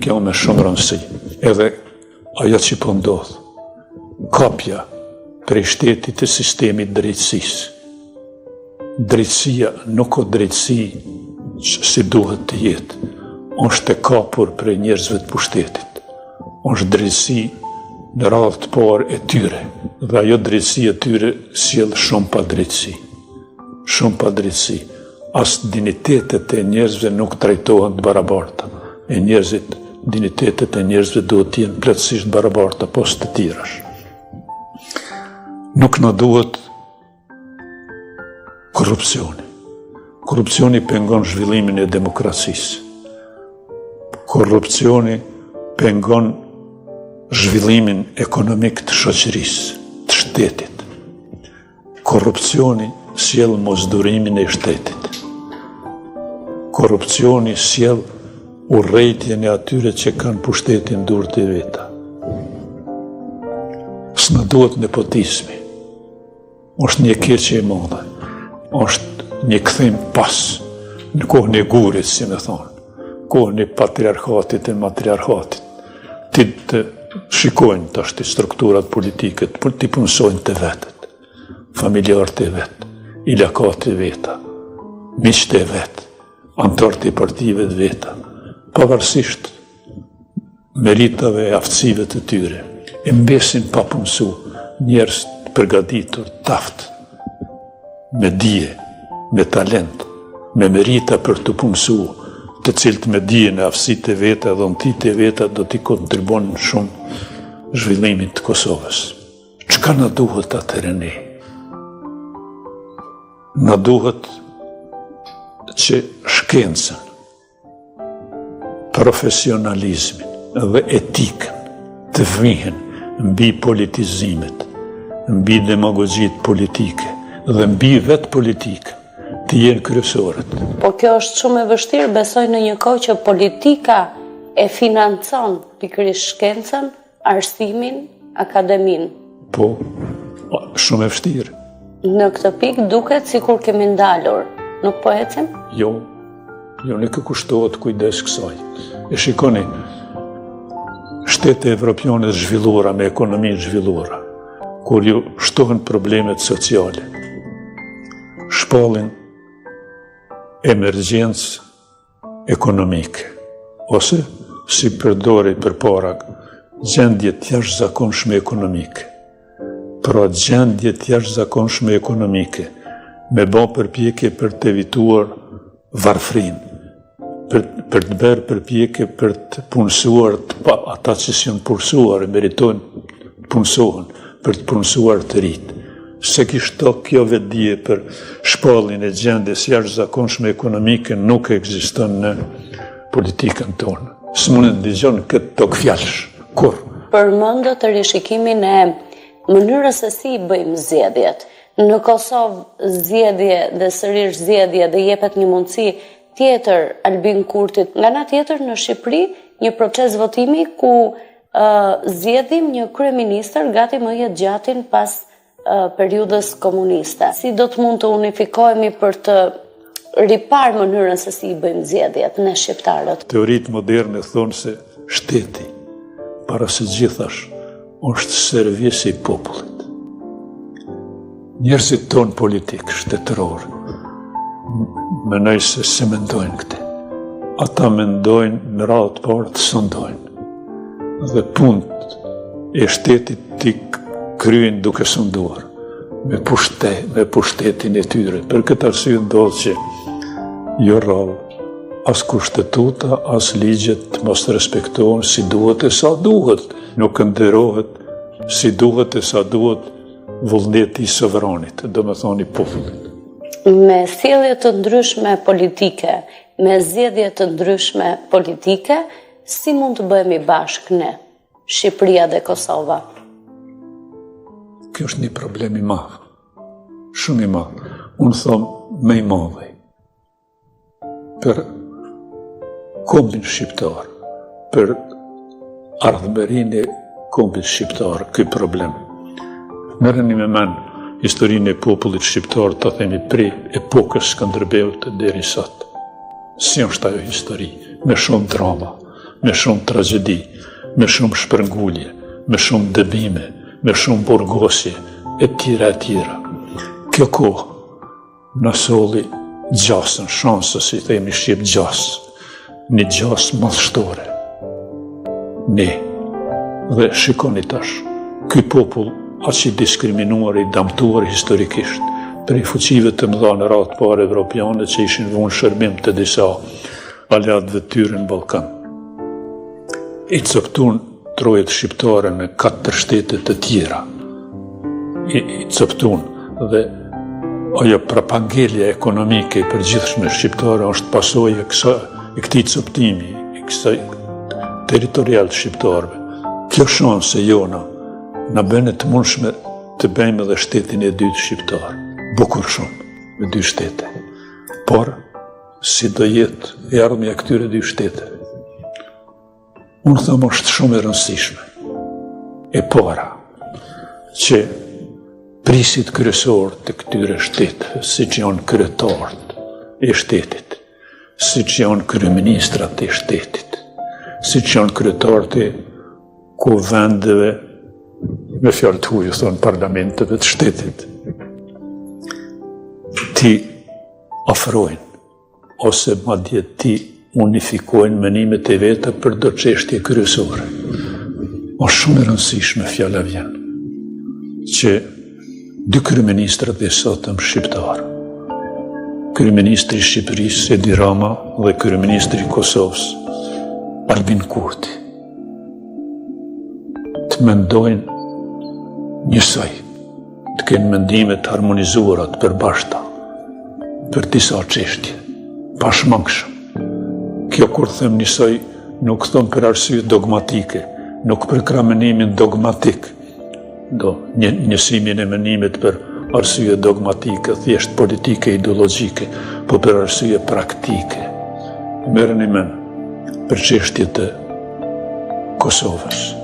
Kjo me shumë rëndësi, edhe ajo që po ndodh, kapja prej shtetit të sistemit drejtësisë. Drejtësia nuk o drejtësi si duhet të jetë, është e kapur prej njerëzve të pushtetit, është drejtësi në radhë të parë e tyre, dhe ajo drejtësi e tyre sjell shumë pa drejtësi. Shumë pa drejtësi. As dinitetet e njerëzve nuk trajtohen të barabarta. E njerëzit, dinitetet e njerëzve duhet të jenë plotësisht barabarta, pas të tjerash. Nuk na duhet korrupsioni. Korrupsioni pengon zhvillimin e demokracisë. Korrupsioni pengon zhvillimin ekonomik të shoqërisë, të shtetit. Korrupsioni sjell mosdurimin e shtetit. Korrupsioni sjell urrejtjen e atyre që kanë pushtetin durët e veta. S'na duhet nepotizmi. Është një keqje e madhe. Është një kthim pas në kohën e gurit, si me thonë, kohën e patriarkatit e matriarkatit. Ti të shikojnë të ashtë strukturat politike, ti punësojnë të vetët, familjarët e vetë, ilakat e veta, miqët e vetë, antarët e partive të veta, pavarësisht meritave e aftësive të tyre, e mbesin pa punësu njerëz të përgatitur, taft, me dije, me talent, me merita për të punësu, të cilët me dije në aftësitë e veta dhe dhëntitë e veta do t'i kontribuon shumë zhvillimit të Kosovës. Çka na duhet atëherë ne? Na duhet që shkencën, profesionalizmin dhe etikën të vrihen mbi politizimet, mbi demagogjit politike dhe mbi vetë politikën, të jenë kryesorët. Po kjo është shumë e vështirë, besoj në një kohë që politika e financon pikërisht shkencën, arsimin, akademin. Po, shumë e vështirë. Në këtë pikë duket sikur kemi ndalur, nuk po ecim? Jo, nuk e kushtohet kujdes kësaj. E shikoni, shtete evropiane zhvilluara me ekonomi zhvilluara, kur ju shtohen problemet sociale, shpallin emergjencë ekonomike, ose si përdori për para gjendje të jashtëzakonshme ekonomike. Pra gjendje të jashtëzakonshme ekonomike, me bë përpjekje për të evituar varfrinë, për të bërë përpjekje për të punësuar ata që janë punësuar e meritojnë të punësohen, për të punësuar të rritë. Se kishto kjo vetdije për shpallin e gjendjes jashtëzakonshme ekonomike nuk ekziston në politikën tonë. S'mund të dëgjon këtë tokë fjalësh. Kur? Përmendët të rishikimin e mënyrës se si i bëjmë zgjedhjet. Në Kosovë zgjedhje dhe sërish zgjedhje dhe jepet një mundësi tjetër Albin Kurtit. Nga ana tjetër në Shqipëri një proces votimi ku zgjedhim një kryeministër gati më jetëgjatin pas periudhës komuniste. Si do të mund të unifikohemi për të ripar mënyrën se si i bëjmë zgjedhjet ne shqiptarët? Teoritë moderne thonë se shteti, para së gjithash, është servisi i popullit. Njerëzit tonë politikë, shtetëror, mendoj se se mendojnë këtë. Ata mendojnë në radhë të parë të sondojnë. Dhe punët e shtetit t'i kryen duke sonduar, me pushtetin e tyre. Për këtë arsye ndodh që jo rrallë, as kushtetuta, as ligjet mos respektohen si duhet e sa duhet. Nuk nderohet si duhet e sa duhet vullneti i sovranit, do me thoni popullit. Me sjellje të ndryshme politike, me zgjedhje të ndryshme politike, si mund të bëhemi bashkë ne, Shqipëria dhe Kosova? Kjo është një problem i madh, shumë i madh. Unë thom më i madh. Për kombin shqiptar, për ardhmërinë e kombit shqiptar, ky problem. Merreni me mend historinë e popullit shqiptar, të themi prej epokës Skënderbeut deri sot. Si është ajo histori? Me shumë drama, me shumë tragjedi, me shumë shpërngulje, me shumë dëbime, me shumë burgosje, e tjera. Kjo kohë në solli gjasën, shansës, si themi shqip gjasë, një gjasë madhështore. Ne, dhe shikoni tash, ky popull aq i diskriminuar, i damtuar historikisht, prej fuqive të mëdha në radhë parë evropiane që ishin vënë shërbim të disa aleatëve tyre në Ballkan. I coptuan trojet shqiptare në 4 shtete të tjera. I coptuan dhe ajo propagandelja ekonomike i përgjithshme shqiptare është pasojë e këtij coptimi, i kësaj territorial të shqiptarëve. Kjo shanse jona na bën të mundshme të bëjmë edhe shtetin e dytë shqiptar. Bukur shumë me 2 shtete. Por si do jetë ardhmja e këtyre 2 shteteve? Unë them është shumë e rëndësishme. E para, që prisit kryesor të këtyre shteteve, siç janë kryetarët e shtetit, siç janë kryeministrat e shtetit, siç janë kryetarët e kuvendeve, me fjalë të huaj thonë parlamenteve të shtetit, ti ofrojnë ose madje ti unifikojnë menimet e veta për do çështje kryesore. Është shumë e rëndësishme fjala vjen që 2 kryeministrat e sotëm shqiptar, kryeministri i Shqipërisë Edi Rama dhe kryeministri i Kosovës Albin Kurti, të mendojnë njësoj, të kenë mendime të harmonizuara, të përbashkëta për disa çështje, pashmangshëm. Kjo kur them njësoj, nuk them për arsye dogmatike, nuk përkra menimin dogmatik, njësimin e menimit për arsye dogmatike, thjesht politike, ideologjike, po për arsye praktike. Merreni mend për çështjet e Kosovës.